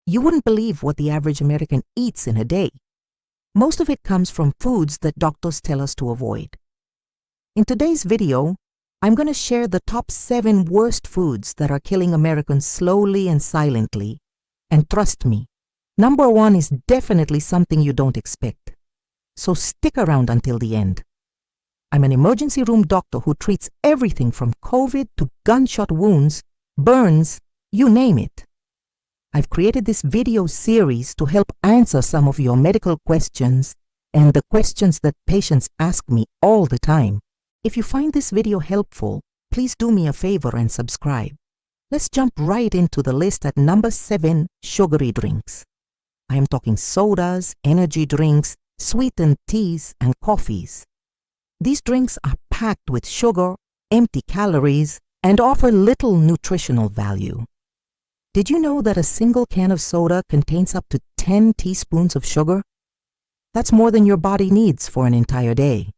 You wouldn't believe what the average American eats in a day. Most of it comes from foods that doctors tell us to avoid. In today's video, I'm going to share the top 7 worst foods that are killing Americans slowly and silently. And trust me, number 1 is definitely something you don't expect. So stick around until the end. I'm an emergency room doctor who treats everything from COVID to gunshot wounds, burns, you name it. I've created this video series to help answer some of your medical questions and the questions that patients ask me all the time. If you find this video helpful, please do me a favor and subscribe. Let's jump right into the list at number 7, sugary drinks. I am talking sodas, energy drinks, sweetened teas, and coffees. These drinks are packed with sugar, empty calories, and offer little nutritional value. Did you know that a single can of soda contains up to 10 teaspoons of sugar? That's more than your body needs for an entire day.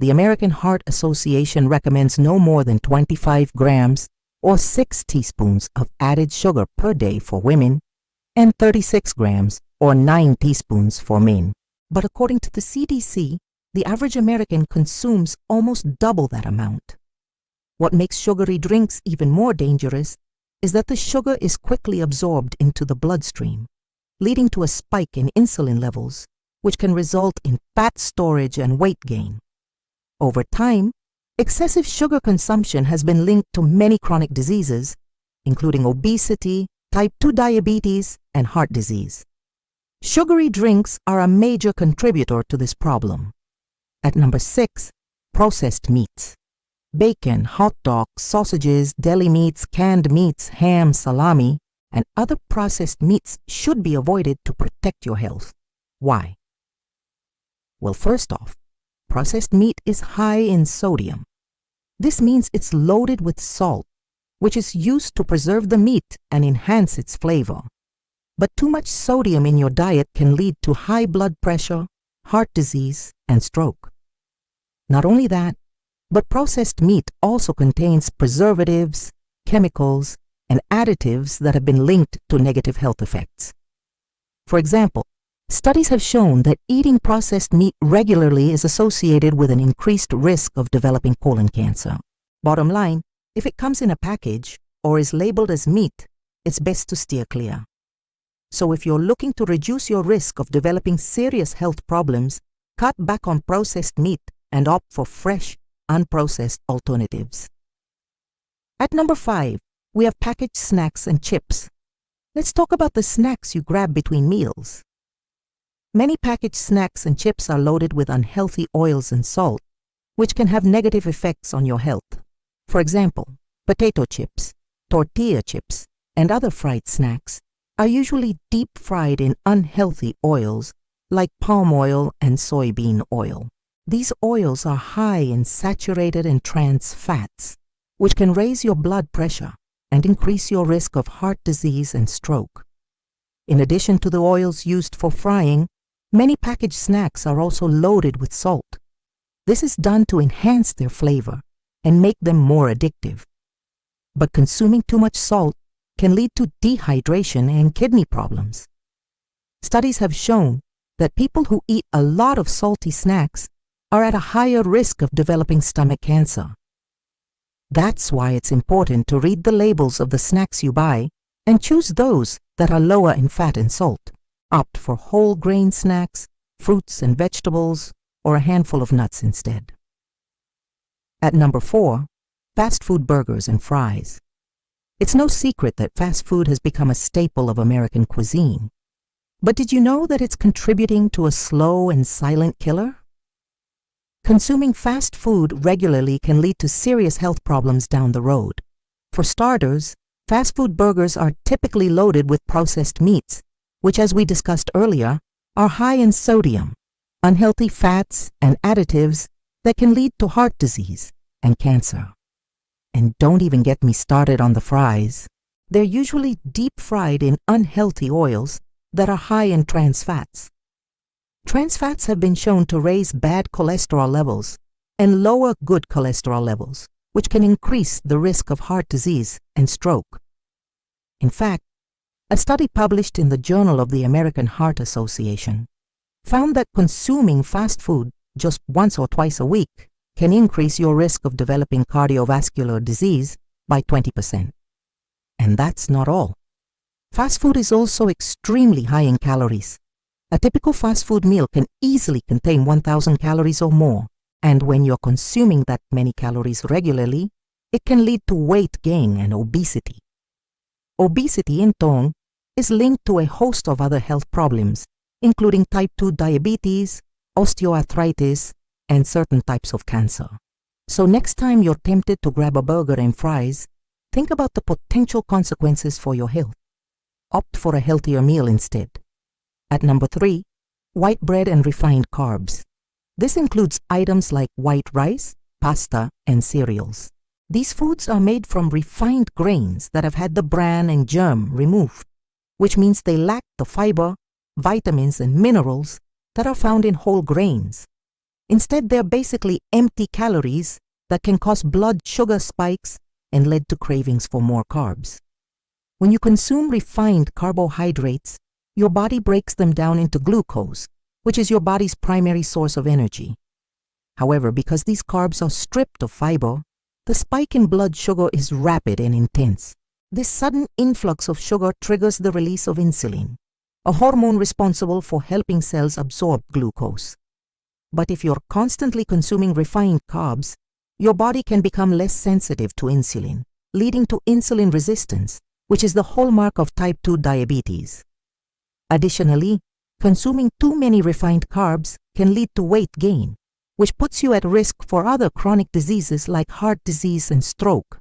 The American Heart Association recommends no more than 25 grams or 6 teaspoons of added sugar per day for women and 36 grams or 9 teaspoons for men. But according to the CDC, the average American consumes almost double that amount. What makes sugary drinks even more dangerous is that the sugar is quickly absorbed into the bloodstream, leading to a spike in insulin levels, which can result in fat storage and weight gain. Over time, excessive sugar consumption has been linked to many chronic diseases, including obesity, type 2 diabetes, and heart disease. Sugary drinks are a major contributor to this problem. At number 6, processed meats. Bacon, hot dogs, sausages, deli meats, canned meats, ham, salami, and other processed meats should be avoided to protect your health. Why? Well, first off, processed meat is high in sodium. This means it's loaded with salt, which is used to preserve the meat and enhance its flavor. But too much sodium in your diet can lead to high blood pressure, heart disease, and stroke. Not only that, but processed meat also contains preservatives, chemicals, and additives that have been linked to negative health effects. For example, studies have shown that eating processed meat regularly is associated with an increased risk of developing colon cancer. Bottom line, if it comes in a package or is labeled as meat, it's best to steer clear. So if you're looking to reduce your risk of developing serious health problems, cut back on processed meat and opt for fresh, unprocessed alternatives. At number 5, we have packaged snacks and chips. Let's talk about the snacks you grab between meals. Many packaged snacks and chips are loaded with unhealthy oils and salt, which can have negative effects on your health. For example, potato chips, tortilla chips, and other fried snacks are usually deep fried in unhealthy oils like palm oil and soybean oil. These oils are high in saturated and trans fats, which can raise your blood pressure and increase your risk of heart disease and stroke. In addition to the oils used for frying, many packaged snacks are also loaded with salt. This is done to enhance their flavor and make them more addictive. But consuming too much salt can lead to dehydration and kidney problems. Studies have shown that people who eat a lot of salty snacks are at a higher risk of developing stomach cancer. That's why it's important to read the labels of the snacks you buy and choose those that are lower in fat and salt. Opt for whole grain snacks, fruits and vegetables, or a handful of nuts instead. At number 4, fast food burgers and fries. It's no secret that fast food has become a staple of American cuisine. But did you know that it's contributing to a slow and silent killer? Consuming fast food regularly can lead to serious health problems down the road. For starters, fast food burgers are typically loaded with processed meats, which, as we discussed earlier, are high in sodium, unhealthy fats, and additives that can lead to heart disease and cancer. And don't even get me started on the fries. They're usually deep fried in unhealthy oils that are high in trans fats. Trans fats have been shown to raise bad cholesterol levels and lower good cholesterol levels, which can increase the risk of heart disease and stroke. In fact, A study published in the Journal of the American Heart Association found that consuming fast food just once or twice a week can increase your risk of developing cardiovascular disease by 20%. And that's not all. Fast food is also extremely high in calories. A typical fast food meal can easily contain 1,000 calories or more, and when you're consuming that many calories regularly, it can lead to weight gain and obesity. Obesity, in turn, is linked to a host of other health problems, including type 2 diabetes, osteoarthritis, and certain types of cancer. So next time you're tempted to grab a burger and fries, think about the potential consequences for your health. Opt for a healthier meal instead. At number 3, white bread and refined carbs. This includes items like white rice, pasta, and cereals. These foods are made from refined grains that have had the bran and germ removed, which means they lack the fiber, vitamins, and minerals that are found in whole grains. Instead, they're basically empty calories that can cause blood sugar spikes and lead to cravings for more carbs. When you consume refined carbohydrates, your body breaks them down into glucose, which is your body's primary source of energy. However, because these carbs are stripped of fiber, the spike in blood sugar is rapid and intense. This sudden influx of sugar triggers the release of insulin, a hormone responsible for helping cells absorb glucose. But if you're constantly consuming refined carbs, your body can become less sensitive to insulin, leading to insulin resistance, which is the hallmark of type 2 diabetes. Additionally, consuming too many refined carbs can lead to weight gain, which puts you at risk for other chronic diseases like heart disease and stroke.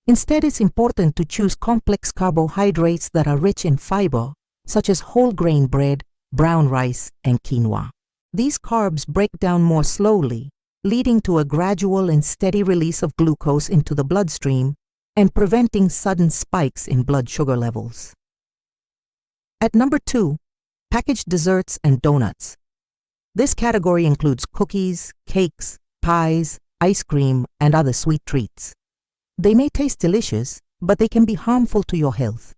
Instead, it's important to choose complex carbohydrates that are rich in fiber, such as whole grain bread, brown rice, and quinoa. These carbs break down more slowly, leading to a gradual and steady release of glucose into the bloodstream and preventing sudden spikes in blood sugar levels. At number 2, packaged desserts and donuts. This category includes cookies, cakes, pies, ice cream, and other sweet treats. They may taste delicious, but they can be harmful to your health.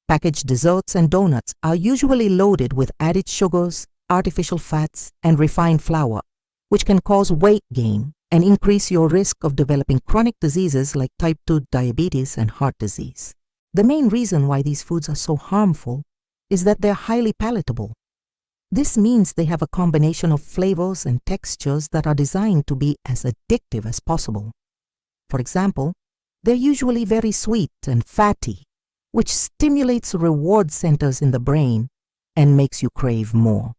Packaged desserts and donuts are usually loaded with added sugars, artificial fats, and refined flour, which can cause weight gain and increase your risk of developing chronic diseases like type 2 diabetes and heart disease. The main reason why these foods are so harmful is that they're highly palatable. This means they have a combination of flavors and textures that are designed to be as addictive as possible. For example, they're usually very sweet and fatty, which stimulates reward centers in the brain and makes you crave more.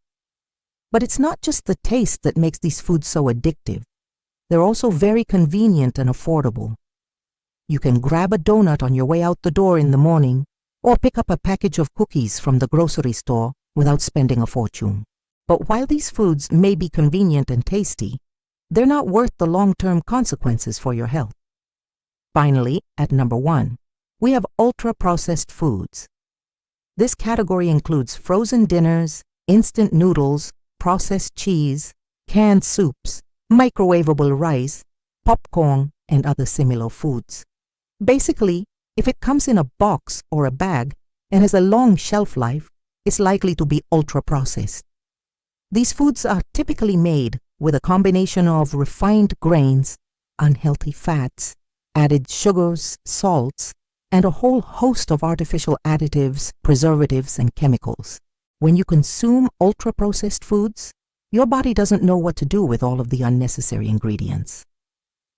But it's not just the taste that makes these foods so addictive. They're also very convenient and affordable. You can grab a donut on your way out the door in the morning or pick up a package of cookies from the grocery store without spending a fortune. But while these foods may be convenient and tasty, they're not worth the long-term consequences for your health. Finally, at number 1, we have ultra-processed foods. This category includes frozen dinners, instant noodles, processed cheese, canned soups, microwavable rice, popcorn, and other similar foods. Basically, if it comes in a box or a bag and has a long shelf life, it's likely to be ultra-processed. These foods are typically made with a combination of refined grains, unhealthy fats, added sugars, salts, and a whole host of artificial additives, preservatives, and chemicals. When you consume ultra-processed foods, your body doesn't know what to do with all of the unnecessary ingredients.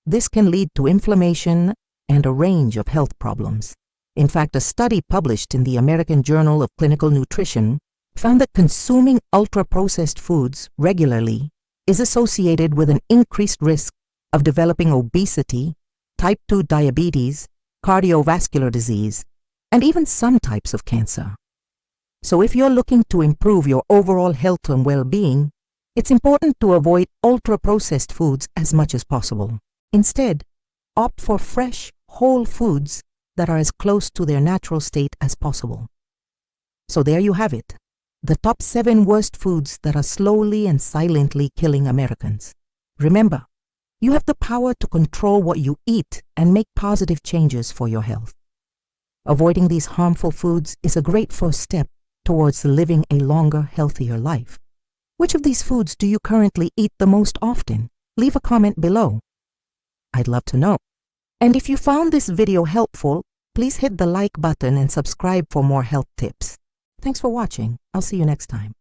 This can lead to inflammation and a range of health problems. In fact, a study published in the American Journal of Clinical Nutrition found that consuming ultra-processed foods regularly is associated with an increased risk of developing obesity, type 2 diabetes, cardiovascular disease, and even some types of cancer. So if you're looking to improve your overall health and well-being, it's important to avoid ultra-processed foods as much as possible. Instead, opt for fresh, whole foods that are as close to their natural state as possible. So there you have it, the top 7 worst foods that are slowly and silently killing Americans. Remember, you have the power to control what you eat and make positive changes for your health. Avoiding these harmful foods is a great first step towards living a longer, healthier life. Which of these foods do you currently eat the most often? Leave a comment below. I'd love to know. And if you found this video helpful, please hit the like button and subscribe for more health tips. Thanks for watching. I'll see you next time.